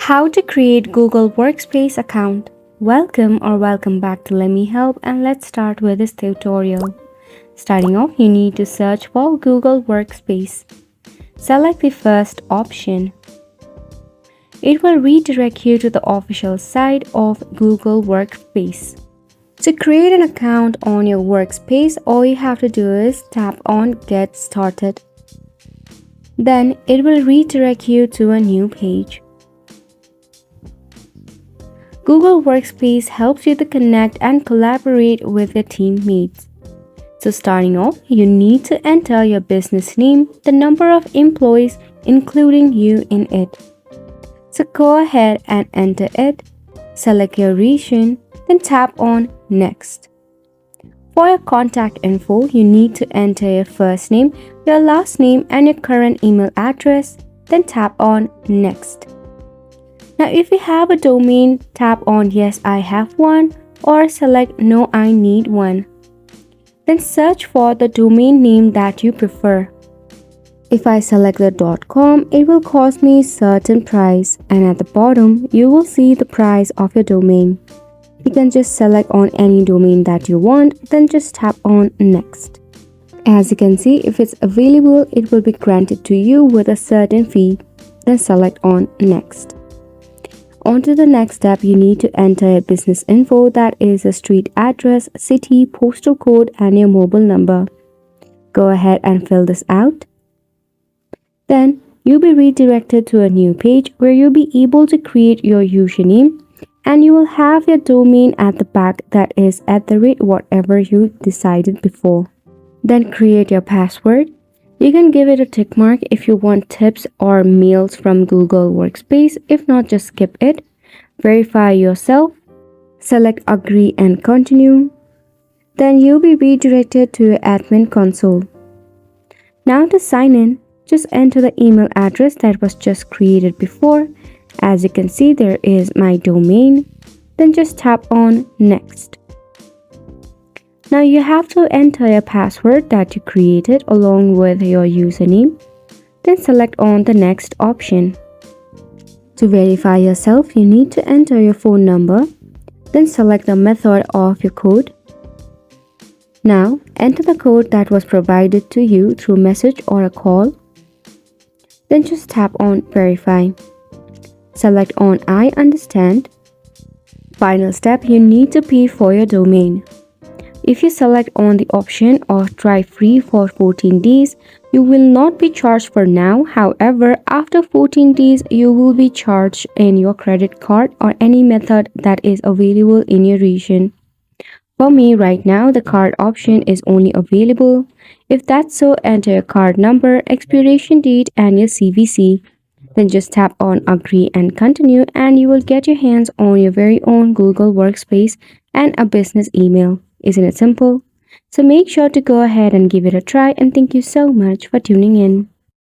How to create Google Workspace account. Welcome back to Let Me Help, and let's start with this tutorial. Starting off, you need to search for Google Workspace. Select the first option. It will redirect you to the official site of Google Workspace. To create an account on your workspace, all you have to do is tap on Get Started. Then it will redirect you to a new page. Google Workspace helps you to connect and collaborate with your teammates. So starting off, you need to enter your business name, the number of employees, including you in it. So go ahead and enter it, select your region, then tap on Next. For your contact info, you need to enter your first name, your last name, and your current email address, then tap on Next. Now, if you have a domain, tap on Yes, I have one, or select No, I need one. Then search for the domain name that you prefer. If I select the .com, it will cost me a certain price, and at the bottom, you will see the price of your domain. You can just select on any domain that you want, then just tap on Next. As you can see, if it's available, it will be granted to you with a certain fee. Then select on Next. On to the next step, you need to enter your business info, that is a street address, city, postal code, and your mobile number. Go ahead and fill this out. Then you'll be redirected to a new page where you'll be able to create your username, and you will have your domain at the back, that is @ whatever you decided before. Then create your password. You can give it a tick mark if you want tips or mails from Google Workspace. If not, just skip it. Verify yourself. Select Agree and Continue. Then you'll be redirected to your admin console. Now to sign in, just enter the email address that was just created before. As you can see, there is my domain. Then just tap on Next. Now you have to enter your password that you created along with your username. Then select on the next option. To verify yourself, you need to enter your phone number. Then select the method of your code. Now enter the code that was provided to you through message or a call. Then just tap on Verify. Select on I understand. Final step, you need to pay for your domain. If you select on the option of try free for 14 days, you will not be charged for now. However, after 14 days, you will be charged in your credit card or any method that is available in your region. For me right now, the card option is only available. If that's so, enter your card number, expiration date, and your CVC. Then just tap on Agree and Continue, and you will get your hands on your very own Google Workspace and a business email. Isn't it simple? So make sure to go ahead and give it a try, and thank you so much for tuning in.